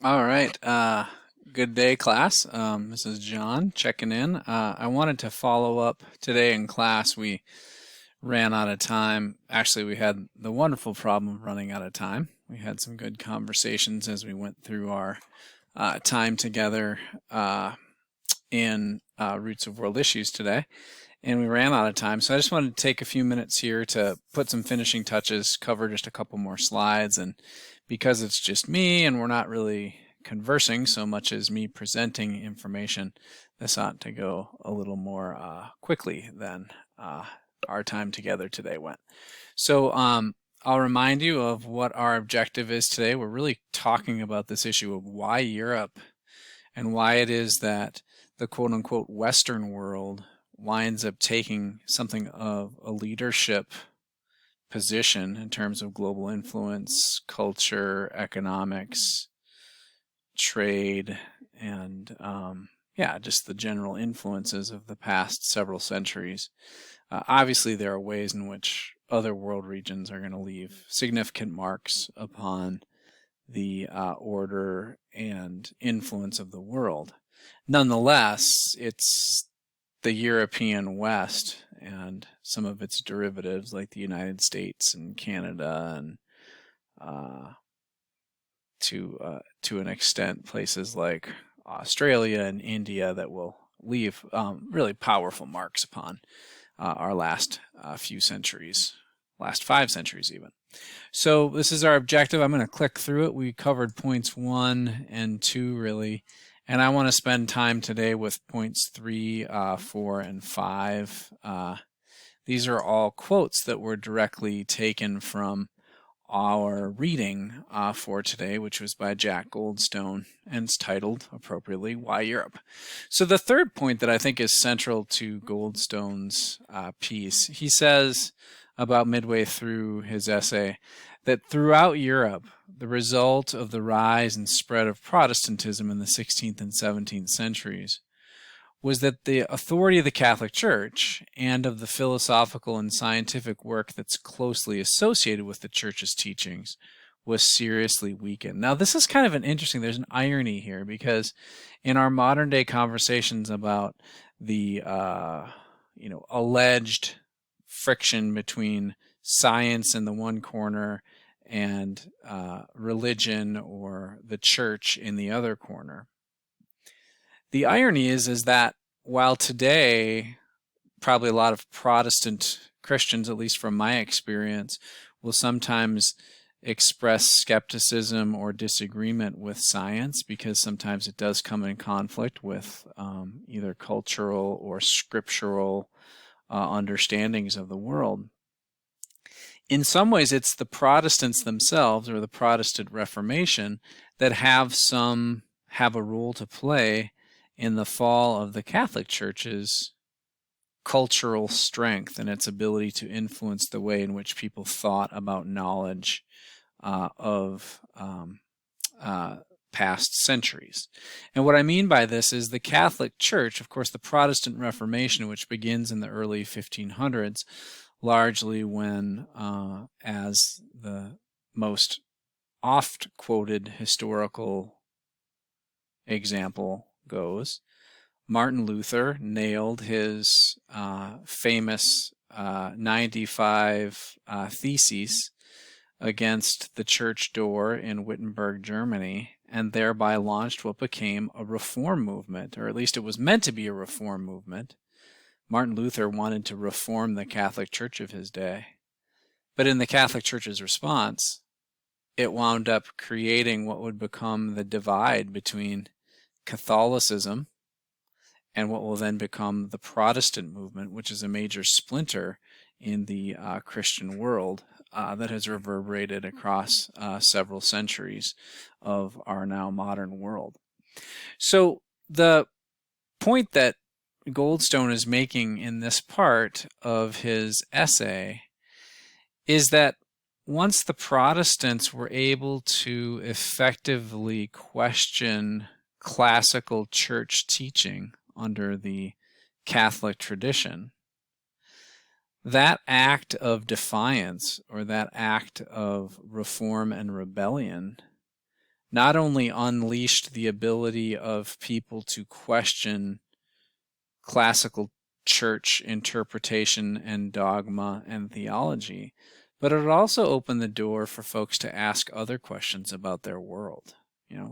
All right. Good day, class. This is John checking in. I wanted to follow up today in class. We ran out of time. Actually, we had the wonderful problem of running out of time. We had some good conversations as we went through our time together in Roots of World Issues today, and we ran out of time. So I just wanted to take a few minutes here to put some finishing touches, cover just a couple more slides, and because it's just me and we're not really conversing so much as me presenting information, this ought to go a little more quickly than our time together today went. So I'll remind you of what our objective is today. We're really talking about this issue of why Europe and why it is that the quote unquote Western world winds up taking something of a leadership position in terms of global influence, culture, economics, trade, and yeah, just the general influences of the past several centuries. Obviously, there are ways in which other world regions are going to leave significant marks upon the order and influence of the world. Nonetheless, it's the European West and some of its derivatives like the United States and Canada and uh, to an extent places like Australia and India that will leave really powerful marks upon our last few centuries, last 5 centuries even. So this is our objective. I'm going to click through it. We covered points 1 and 2 really, and I want to spend time today with points 3, 4, and 5. These are all quotes that were directly taken from our reading for today, which was by Jack Goldstone, and it's titled appropriately, Why Europe? So the third point that I think is central to Goldstone's piece, he says about midway through his essay that throughout Europe, the result of the rise and spread of Protestantism in the 16th and 17th centuries was that the authority of the Catholic Church and of the philosophical and scientific work that's closely associated with the Church's teachings was seriously weakened. Now, this is kind of there's an irony here because in our modern day conversations about the, alleged friction between science in the one corner and religion or the church in the other corner, the irony is that while today probably a lot of Protestant Christians, at least from my experience, will sometimes express skepticism or disagreement with science because sometimes it does come in conflict with either cultural or scriptural understandings of the world. In some ways, it's the Protestants themselves or the Protestant Reformation that have a role to play in the fall of the Catholic Church's cultural strength and its ability to influence the way in which people thought about knowledge of past centuries. And what I mean by this is the Catholic Church, of course, the Protestant Reformation, which begins in the early 1500s, largely when, as the most oft quoted historical example goes, Martin Luther nailed his famous 95 theses against the church door in Wittenberg, Germany, and thereby launched what became a reform movement, or at least it was meant to be a reform movement. Martin Luther wanted to reform the Catholic Church of his day. But in the Catholic Church's response, it wound up creating what would become the divide between Catholicism and what will then become the Protestant movement, which is a major splinter in the Christian world that has reverberated across several centuries of our now modern world. So the point that Goldstone is making in this part of his essay is that once the Protestants were able to effectively question classical church teaching under the Catholic tradition, that act of defiance or that act of reform and rebellion not only unleashed the ability of people to question classical church interpretation and dogma and theology, but it also opened the door for folks to ask other questions about their world.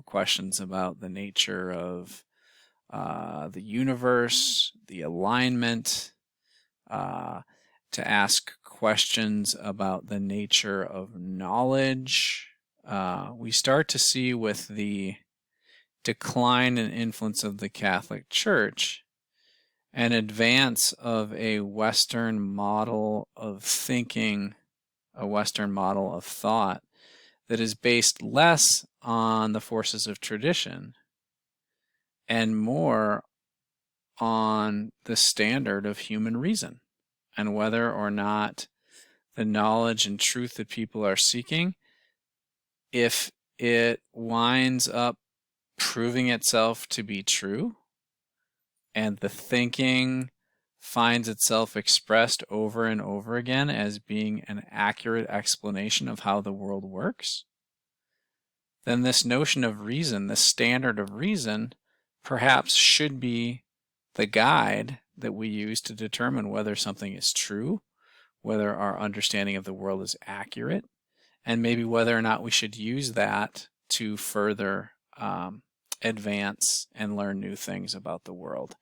Questions about the nature of the universe, the alignment, to ask questions about the nature of knowledge. We start to see with the decline and influence of the Catholic Church an advance of a Western model of thinking, a Western model of thought that is based less on the forces of tradition and more on the standard of human reason, and whether or not the knowledge and truth that people are seeking, if it winds up proving itself to be true, and the thinking finds itself expressed over and over again as being an accurate explanation of how the world works, then this notion of reason, the standard of reason, perhaps should be the guide that we use to determine whether something is true, whether our understanding of the world is accurate, and maybe whether or not we should use that to further advance and learn new things about the world.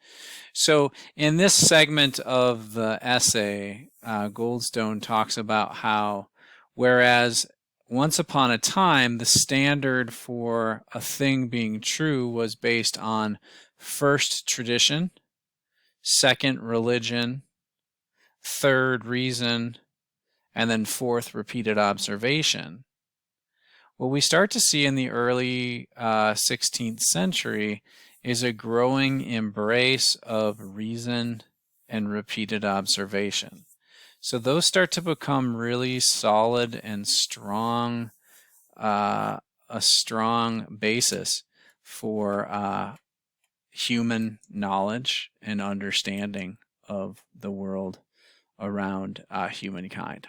So in this segment of the essay, Goldstone talks about how, whereas once upon a time the standard for a thing being true was based on first tradition, second religion, third reason, and then fourth repeated observation, what we start to see in the early 16th century is a growing embrace of reason and repeated observation. So those start to become really solid and strong, a strong basis for human knowledge and understanding of the world around humankind.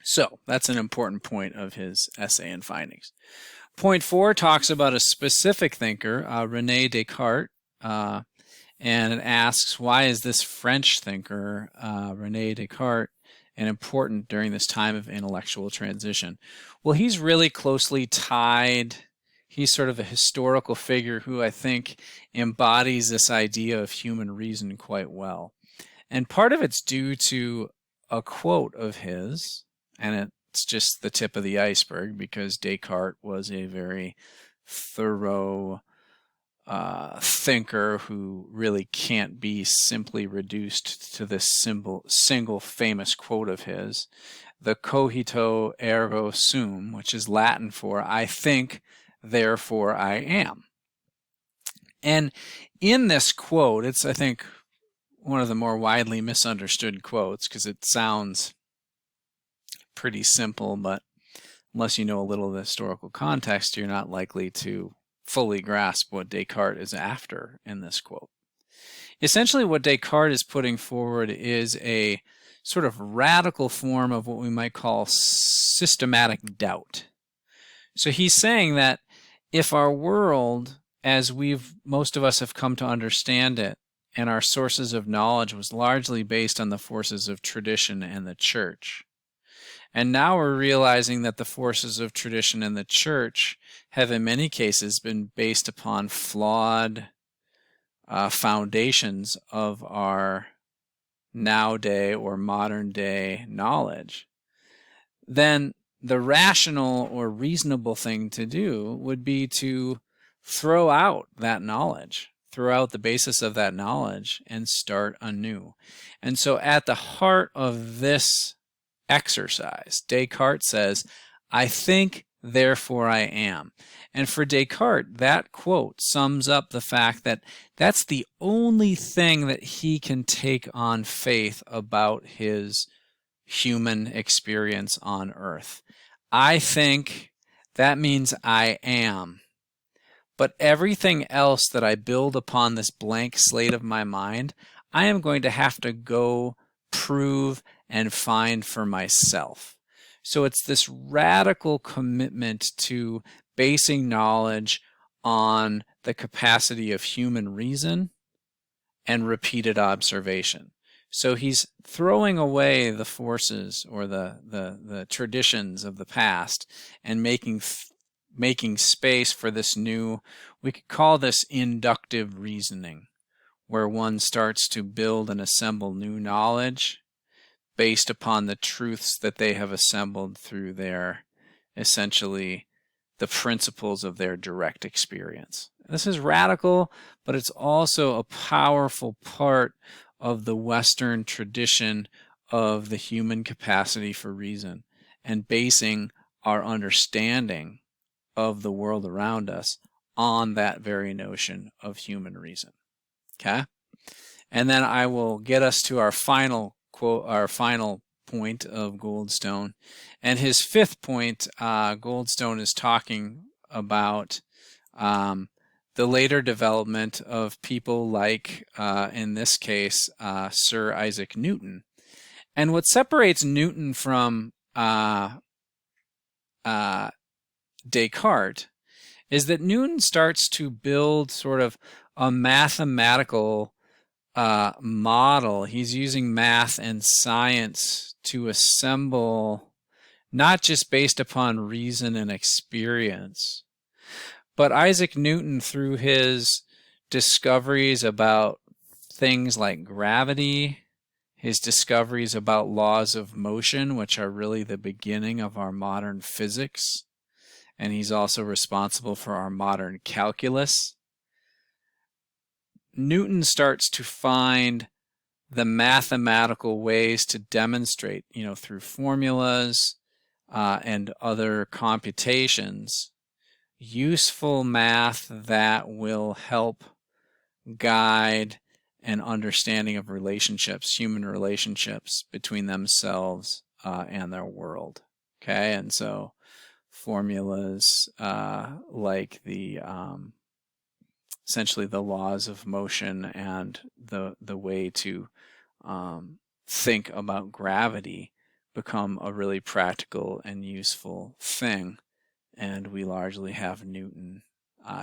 So that's an important point of his essay and findings. Point 4 talks about a specific thinker, René Descartes, and it asks, why is this French thinker, René Descartes, important during this time of intellectual transition? Well, he's really closely tied. He's sort of a historical figure who I think embodies this idea of human reason quite well. And part of it's due to a quote of his, and it's just the tip of the iceberg because Descartes was a very thorough thinker who really can't be simply reduced to this single famous quote of his, the cogito ergo sum, which is Latin for I think, therefore I am. And in this quote, it's, I think, one of the more widely misunderstood quotes because it sounds pretty simple, but unless you know a little of the historical context, you're not likely to fully grasp what Descartes is after in this quote. Essentially, what Descartes is putting forward is a sort of radical form of what we might call systematic doubt. So he's saying that if our world, as most of us have come to understand it, and our sources of knowledge was largely based on the forces of tradition and the church, and now we're realizing that the forces of tradition and the church have in many cases been based upon flawed foundations of our nowadays or modern day knowledge, then the rational or reasonable thing to do would be to throw out that knowledge, throw out the basis of that knowledge and start anew. And so at the heart of this exercise, Descartes says, I think, therefore I am. And for Descartes, that quote sums up the fact that that's the only thing that he can take on faith about his human experience on earth. I think, that means I am. But everything else that I build upon this blank slate of my mind, I am going to have to go prove and find for myself. So it's this radical commitment to basing knowledge on the capacity of human reason and repeated observation. So he's throwing away the forces or the traditions of the past and making space for this new, we could call this inductive reasoning, where one starts to build and assemble new knowledge based upon the truths that they have assembled through their, essentially, the principles of their direct experience. This is radical, but it's also a powerful part of the Western tradition of the human capacity for reason and basing our understanding of the world around us on that very notion of human reason. Okay? And then I will get us to our final quote, our final point of Goldstone. And his fifth point, Goldstone is talking about the later development of people like, in this case, Sir Isaac Newton. And what separates Newton from Descartes is that Newton starts to build sort of a mathematical model. He's using math and science to assemble, not just based upon reason and experience, but Isaac Newton, through his discoveries about things like gravity, his discoveries about laws of motion, which are really the beginning of our modern physics, and he's also responsible for our modern calculus. Newton starts to find the mathematical ways to demonstrate, through formulas and other computations, useful math that will help guide an understanding of relationships, human relationships between themselves and their world. Okay, and so formulas like the essentially the laws of motion and the way to think about gravity become a really practical and useful thing, and we largely have Newton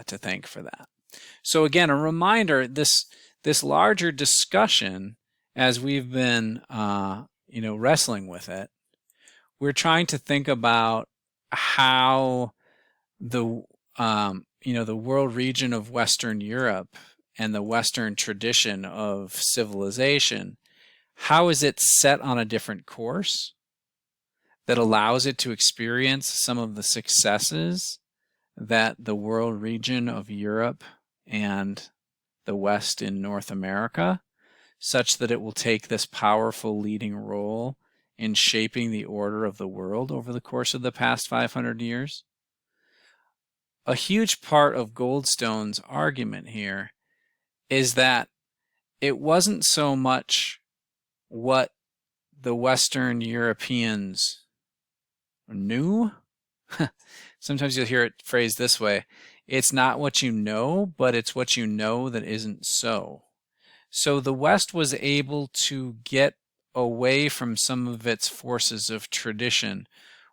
to thank for that. So again, a reminder, this larger discussion, as we've been wrestling with it, we're trying to think about how the the world region of Western Europe and the Western tradition of civilization, how is it set on a different course that allows it to experience some of the successes that the world region of Europe and the West in North America, such that it will take this powerful leading role in shaping the order of the world over the course of the past 500 years. A huge part of Goldstone's argument here is that it wasn't so much what the Western Europeans knew. Sometimes you'll hear it phrased this way: it's not what you know, but it's what you know that isn't so. So the West was able to get away from some of its forces of tradition,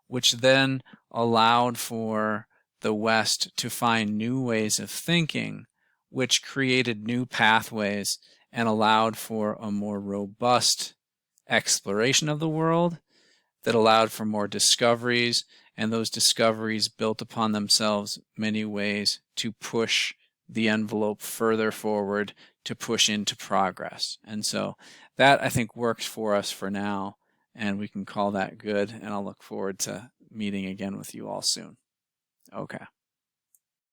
which then allowed for the West to find new ways of thinking, which created new pathways and allowed for a more robust exploration of the world that allowed for more discoveries, and those discoveries built upon themselves many ways to push the envelope further forward, to push into progress. And so that, I think, works for us for now, and we can call that good, and I'll look forward to meeting again with you all soon. Okay.